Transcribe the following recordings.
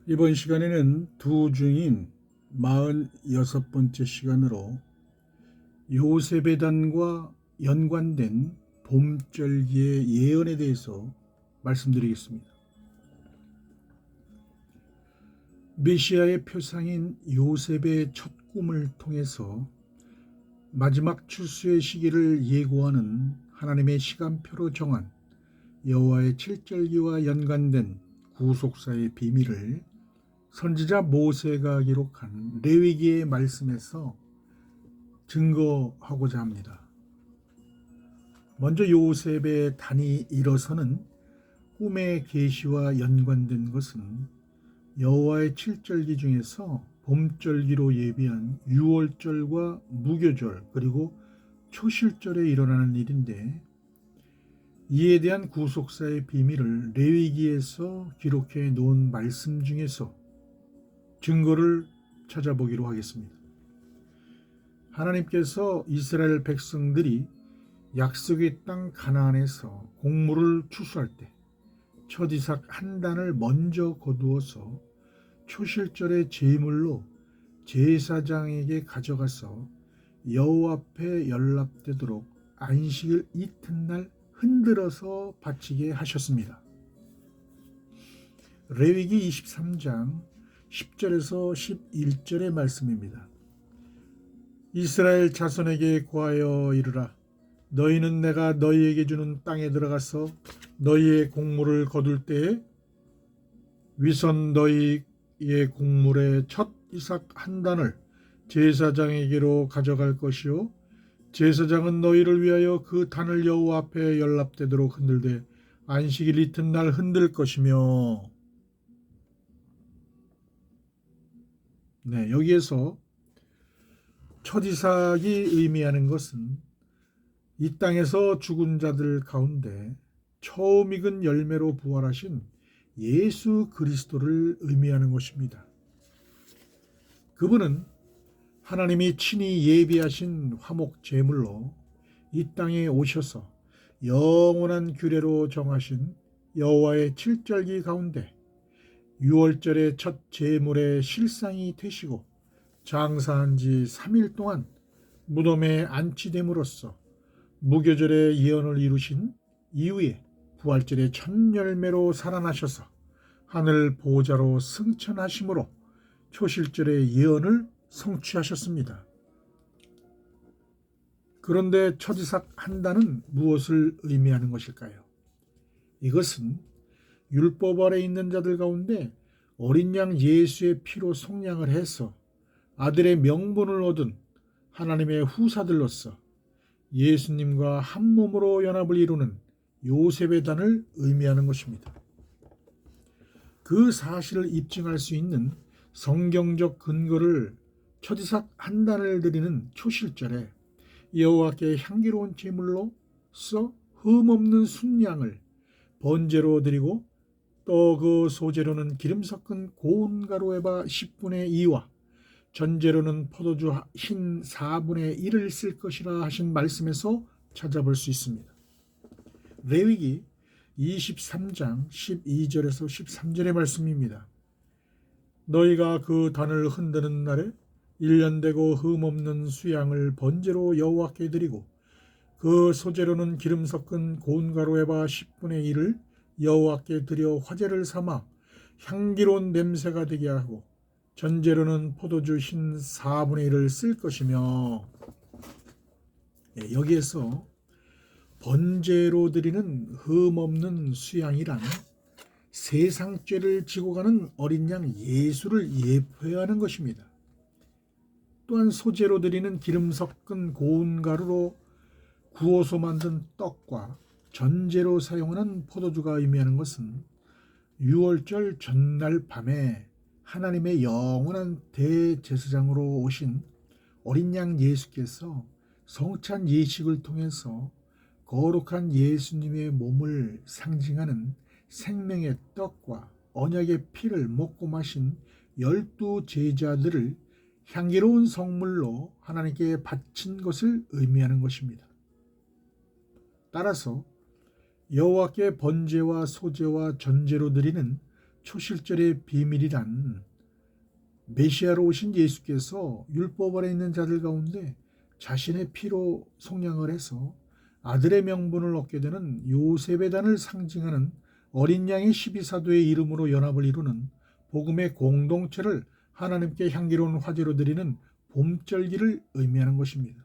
이번 시간에는 두 중인 46번째 시간으로 요셉의 단과 연관된 봄절기의 예언에 대해서 말씀드리겠습니다. 메시아의 표상인 요셉의 첫 꿈을 통해서 마지막 출수의 시기를 예고하는 하나님의 시간표로 정한 여호와의 칠절기와 연관된 구속사의 비밀을 선지자 모세가 기록한 레위기의 말씀에서 증거하고자 합니다. 먼저 요셉의 단이 일어서는 꿈의 계시와 연관된 것은 여호와의 칠절기 중에서 봄절기로 예비한 유월절과 무교절 그리고 초실절에 일어나는 일인데, 이에 대한 구속사의 비밀을 레위기에서 기록해 놓은 말씀 중에서 증거를 찾아보기로 하겠습니다. 하나님께서 이스라엘 백성들이 약속의 땅 가나안에서 곡물을 추수할 때 첫 이삭 한 단을 먼저 거두어서 초실절의 제물로 제사장에게 가져가서 여호와 앞에 연락되도록 안식일 이튿날 흔들어서 바치게 하셨습니다. 레위기 23장 10절에서 11절의 말씀입니다. 이스라엘 자손에게 고하여 이르라. 너희는 내가 너희에게 주는 땅에 들어가서 너희의 곡물을 거둘 때에 위선 너희의 곡물의 첫 이삭 한 단을 제사장에게로 가져갈 것이요 제사장은 너희를 위하여 그 단을 여호와 앞에 연락되도록 흔들되 안식일 이튿날 흔들 것이며. 여기에서 첫 이삭이 의미하는 것은 이 땅에서 죽은 자들 가운데 처음 익은 열매로 부활하신 예수 그리스도를 의미하는 것입니다. 그분은 하나님이 친히 예비하신 화목 제물로 이 땅에 오셔서 영원한 규례로 정하신 여호와의 칠절기 가운데 유월절의 첫 제물의 실상이 되시고 장사한 지 3일 동안 무덤에 안치됨으로써 무교절의 예언을 이루신 이후에 부활절의 첫 열매로 살아나셔서 하늘 보좌로 승천하심으로 초실절의 예언을 성취하셨습니다. 그런데 첫 이삭 한 단은 무엇을 의미하는 것일까요? 이것은 율법 아래 있는 자들 가운데 어린 양 예수의 피로 속량을 해서 아들의 명분을 얻은 하나님의 후사들로서 예수님과 한 몸으로 연합을 이루는 요셉의 단을 의미하는 것입니다. 그 사실을 입증할 수 있는 성경적 근거를 첫 이삭 한 단을 드리는 초실절에 여호와께 향기로운 제물로서 흠없는 순양을 번제로 드리고 또 그 소제로는 기름 섞은 고운 가루 에바 10분의 2와 전제로는 포도주 흰 4분의 1을 쓸 것이라 하신 말씀에서 찾아볼 수 있습니다. 레위기 23장 12절에서 13절의 말씀입니다. 너희가 그 단을 흔드는 날에 1년 되고 흠없는 수양을 번제로 여호와께 드리고 그 소제로는 기름 섞은 고운 가루 에바 10분의 1을 여호와께 드려 화제를 삼아 향기로운 냄새가 되게 하고 전제로는 포도주 흰 4분의 1을 쓸 것이며. 여기에서 번제로 드리는 흠없는 수양이란 세상죄를 지고 가는 어린 양 예수를 예표하는 것입니다. 또한 소제로 드리는 기름 섞은 고운 가루로 구워서 만든 떡과 전제로 사용하는 포도주가 의미하는 것은 유월절 전날 밤에 하나님의 영원한 대제사장으로 오신 어린 양 예수께서 성찬 예식을 통해서 거룩한 예수님의 몸을 상징하는 생명의 떡과 언약의 피를 먹고 마신 12 제자들을 향기로운 성물로 하나님께 바친 것을 의미하는 것입니다. 따라서 여호와께 번제와 소제와 전제로 드리는 초실절의 비밀이란 메시아로 오신 예수께서 율법 아래 있는 자들 가운데 자신의 피로 속량을 해서 아들의 명분을 얻게 되는 요셉의 단을 상징하는 어린 양의 12사도의 이름으로 연합을 이루는 복음의 공동체를 하나님께 향기로운 화제로 드리는 봄절기를 의미하는 것입니다.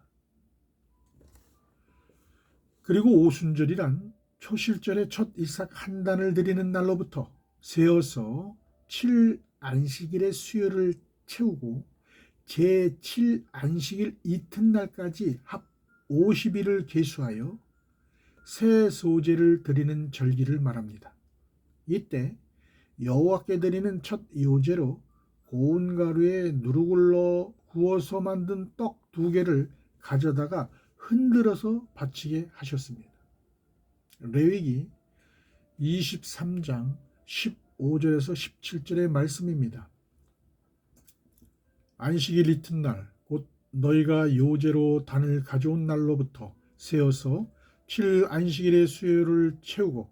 그리고 오순절이란 초실절의 첫 이삭 한 단을 드리는 날로부터 세어서 7 안식일의 수요를 채우고 제7 안식일 이튿날까지 합 50일을 계수하여 새 소제를 드리는 절기를 말합니다. 이때 여호와께 드리는 첫 요제로 고운 가루에 누룩을 넣어 구워서 만든 떡 2개를 가져다가 흔들어서 바치게 하셨습니다. 레위기 23장 15절에서 17절의 말씀입니다. 안식일 이튿날 곧 너희가 요제로 단을 가져온 날로부터 세어서 7 안식일의 수요를 채우고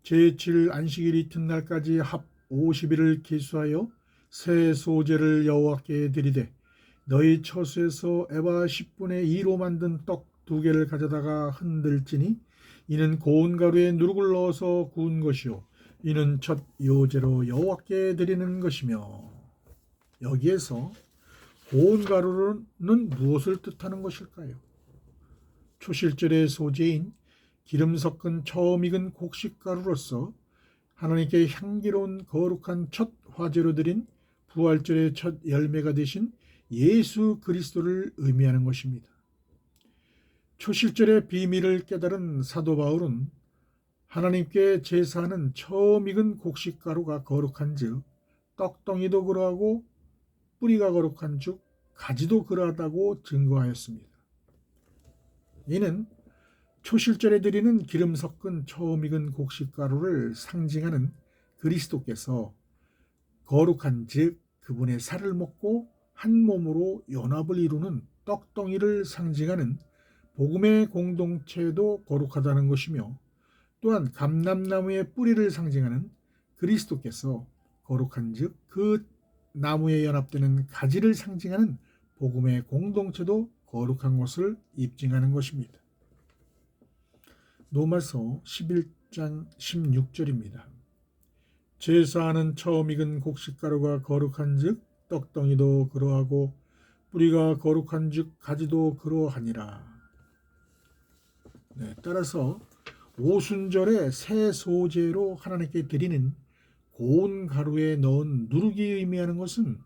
제7 안식일 이튿날까지 합 50일을 계수하여 새 소제를 여호와께 드리되 너희 처소에서 에바 10분의 2로 만든 떡 2개를 가져다가 흔들지니 이는 고운 가루에 누룩을 넣어서 구운 것이요 이는 첫 요제로 여호와께 드리는 것이며. 여기에서 고운 가루는 무엇을 뜻하는 것일까요? 초실절의 소재인 기름 섞은 처음 익은 곡식가루로서 하나님께 향기로운 거룩한 첫 화제로 드린 부활절의 첫 열매가 되신 예수 그리스도를 의미하는 것입니다. 초실절의 비밀을 깨달은 사도 바울은 하나님께 제사하는 처음 익은 곡식가루가 거룩한 즉 떡덩이도 그러하고 뿌리가 거룩한 즉 가지도 그러하다고 증거하였습니다. 이는 초실절에 드리는 기름 섞은 처음 익은 곡식가루를 상징하는 그리스도께서 거룩한 즉 그분의 살을 먹고 한 몸으로 연합을 이루는 떡덩이를 상징하는 복음의 공동체도 거룩하다는 것이며 또한 감람나무의 뿌리를 상징하는 그리스도께서 거룩한 즉 그 나무에 연합되는 가지를 상징하는 복음의 공동체도 거룩한 것을 입증하는 것입니다. 로마서 11장 16절입니다. 제사하는 처음 익은 곡식가루가 거룩한 즉 떡덩이도 그러하고 뿌리가 거룩한 즉 가지도 그러하니라. 따라서 오순절에 새 소제로 하나님께 드리는 고운 가루에 넣은 누룩이 의미하는 것은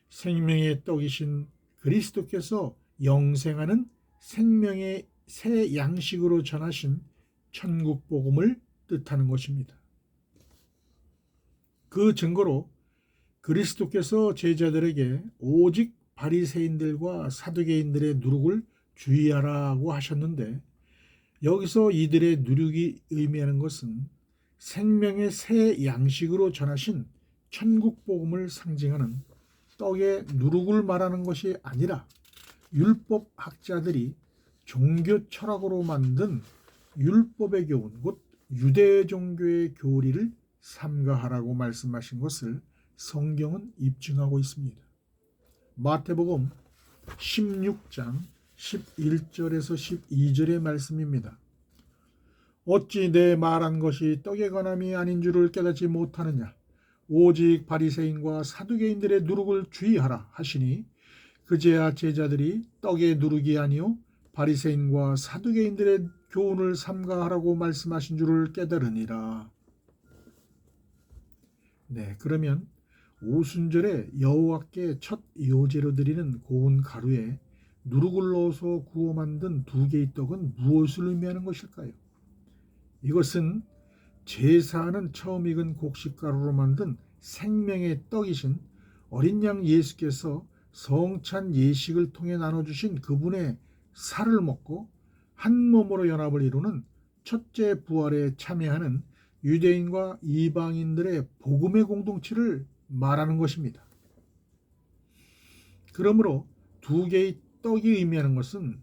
생명의 떡이신 그리스도께서 영생하는 생명의 새 양식으로 전하신 천국 복음을 뜻하는 것입니다. 그 증거로 그리스도께서 제자들에게 오직 바리새인들과 사두개인들의 누룩을 주의하라고 하셨는데 여기서 이들의 누룩이 의미하는 것은 생명의 새 양식으로 전하신 천국 복음을 상징하는 떡의 누룩을 말하는 것이 아니라 율법 학자들이 종교 철학으로 만든 율법의 교훈 곧 유대 종교의 교리를 삼가하라고 말씀하신 것을 성경은 입증하고 있습니다. 마태복음 16장 11절에서 12절의 말씀입니다. 어찌 내 말한 것이 떡에 관함이 아닌 줄을 깨닫지 못하느냐. 오직 바리새인과 사두개인들의 누룩을 주의하라 하시니 그제야 제자들이 떡의 누룩이 아니요 바리새인과 사두개인들의 교훈을 삼가하라고 말씀하신 줄을 깨달으니라. 그러면 오순절에 여호와께 첫 요제로 드리는 고운 가루에 누룩을 넣어서 구워 만든 2개의 떡은 무엇을 의미하는 것일까요? 이것은 제사하는 처음 익은 곡식가루로 만든 생명의 떡이신 어린 양 예수께서 성찬 예식을 통해 나눠주신 그분의 살을 먹고 한 몸으로 연합을 이루는 첫째 부활에 참여하는 유대인과 이방인들의 복음의 공동체를 말하는 것입니다. 그러므로 2개의 떡이 의미하는 것은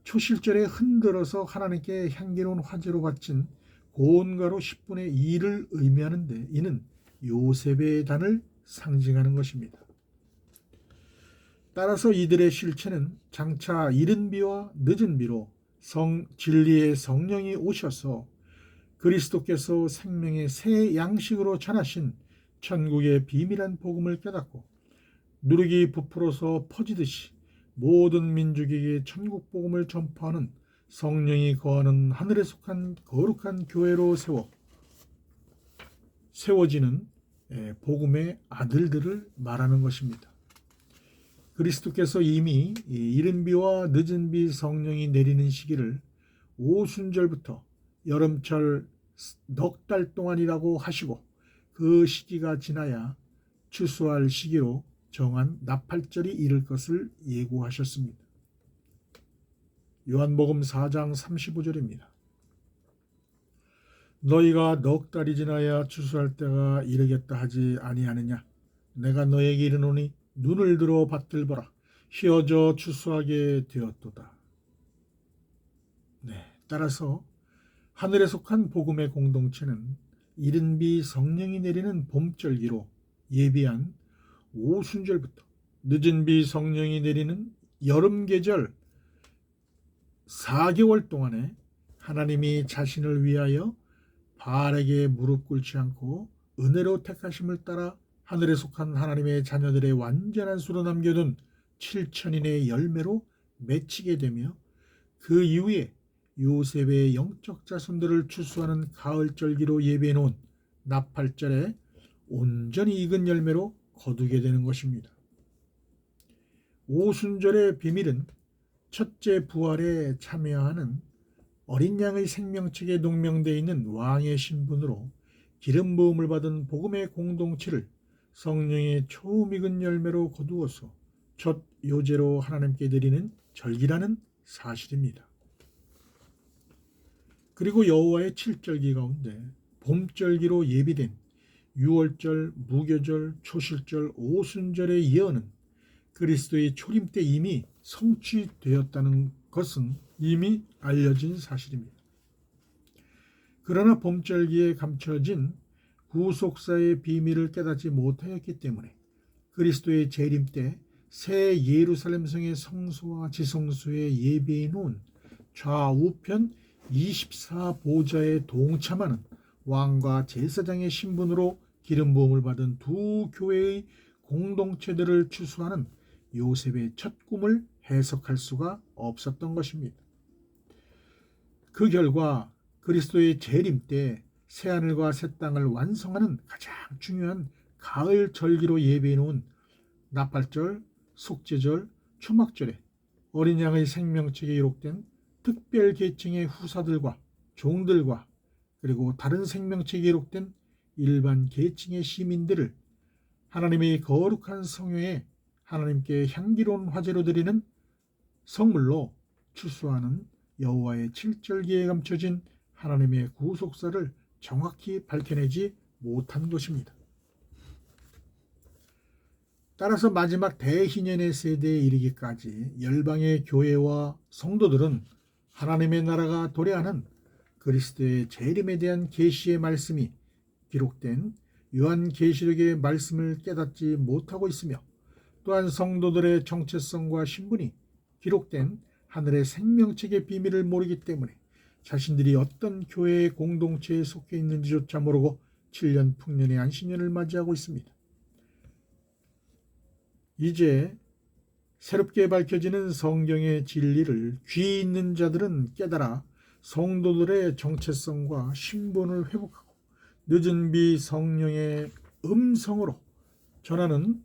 초실절에 흔들어서 하나님께 향기로운 화제로 바친 고운 가루 10분의 2를 의미하는데 이는 요셉의 단을 상징하는 것입니다. 따라서 이들의 실체는 장차 이른 비와 늦은 비로 진리의 성령이 오셔서 그리스도께서 생명의 새 양식으로 전하신 천국의 비밀한 복음을 깨닫고 누룩이 부풀어서 퍼지듯이 모든 민족에게 천국 복음을 전파하는 성령이 거하는 하늘에 속한 거룩한 교회로 세워지는 복음의 아들들을 말하는 것입니다. 그리스도께서 이미 이른 비와 늦은 비 성령이 내리는 시기를 오순절부터 여름철 넉 달 동안이라고 하시고 그 시기가 지나야 추수할 시기로 정한 나팔절이 이를 것을 예고하셨습니다. 요한복음 4장 35절입니다. 너희가 넉 달이 지나야 추수할 때가 이르겠다 하지 아니하느냐? 내가 너에게 이르노니 눈을 들어 밭을 보라. 휘어져 추수하게 되었도다. 따라서 하늘에 속한 복음의 공동체는 이른 비 성령이 내리는 봄절기로 예비한 오순절부터 늦은 비 성령이 내리는 여름 계절 4개월 동안에 하나님이 자신을 위하여 바알에게 무릎 꿇지 않고 은혜로 택하심을 따라 하늘에 속한 하나님의 자녀들의 완전한 수로 남겨둔 7천인의 열매로 맺히게 되며 그 이후에 요셉의 영적 자손들을 추수하는 가을절기로 예배해 놓은 나팔절에 온전히 익은 열매로 거두게 되는 것입니다. 오순절의 비밀은 첫째 부활에 참여하는 어린 양의 생명책에 농명되어 있는 왕의 신분으로 기름 부음을 받은 복음의 공동체를 성령의 처음 익은 열매로 거두어서 첫 요제로 하나님께 드리는 절기라는 사실입니다. 그리고 여호와의 7절기 가운데 봄절기로 예비된 6월절, 무교절, 초실절, 오순절의 예언은 그리스도의 초림 때 이미 성취되었다는 것은 이미 알려진 사실입니다. 그러나 봄절기에 감춰진 구속사의 비밀을 깨닫지 못하였기 때문에 그리스도의 재림 때 새 예루살렘 성의 성소와 지성소에 예비해 놓은 좌우편 24보좌에 동참하는 왕과 제사장의 신분으로 기름 부음을 받은 두 교회의 공동체들을 추수하는 요셉의 첫 꿈을 해석할 수가 없었던 것입니다. 그 결과 그리스도의 재림 때 새하늘과 새 땅을 완성하는 가장 중요한 가을 절기로 예배해 놓은 나팔절, 속죄절, 초막절에 어린 양의 생명책에 기록된 특별 계층의 후사들과 종들과 그리고 다른 생명책에 기록된 일반 계층의 시민들을 하나님의 거룩한 성회에 하나님께 향기로운 화제로 드리는 성물로 추수하는 여호와의 7절기에 감춰진 하나님의 구속사를 정확히 밝혀내지 못한 것입니다. 따라서 마지막 대희년의 세대에 이르기까지 열방의 교회와 성도들은 하나님의 나라가 도래하는 그리스도의 재림에 대한 계시의 말씀이 기록된 요한계시록의 말씀을 깨닫지 못하고 있으며 또한 성도들의 정체성과 신분이 기록된 하늘의 생명책의 비밀을 모르기 때문에 자신들이 어떤 교회의 공동체에 속해 있는지조차 모르고 7년 풍년의 안식년을 맞이하고 있습니다. 이제 새롭게 밝혀지는 성경의 진리를 귀 있는 자들은 깨달아 성도들의 정체성과 신분을 회복하고 늦은 비 성령의 음성으로 전하는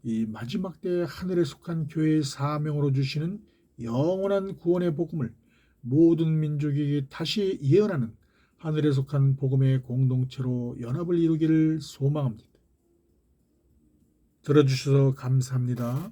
이 마지막 때 하늘에 속한 교회의 사명으로 주시는 영원한 구원의 복음을 모든 민족에게 다시 예언하는 하늘에 속한 복음의 공동체로 연합을 이루기를 소망합니다. 들어주셔서 감사합니다.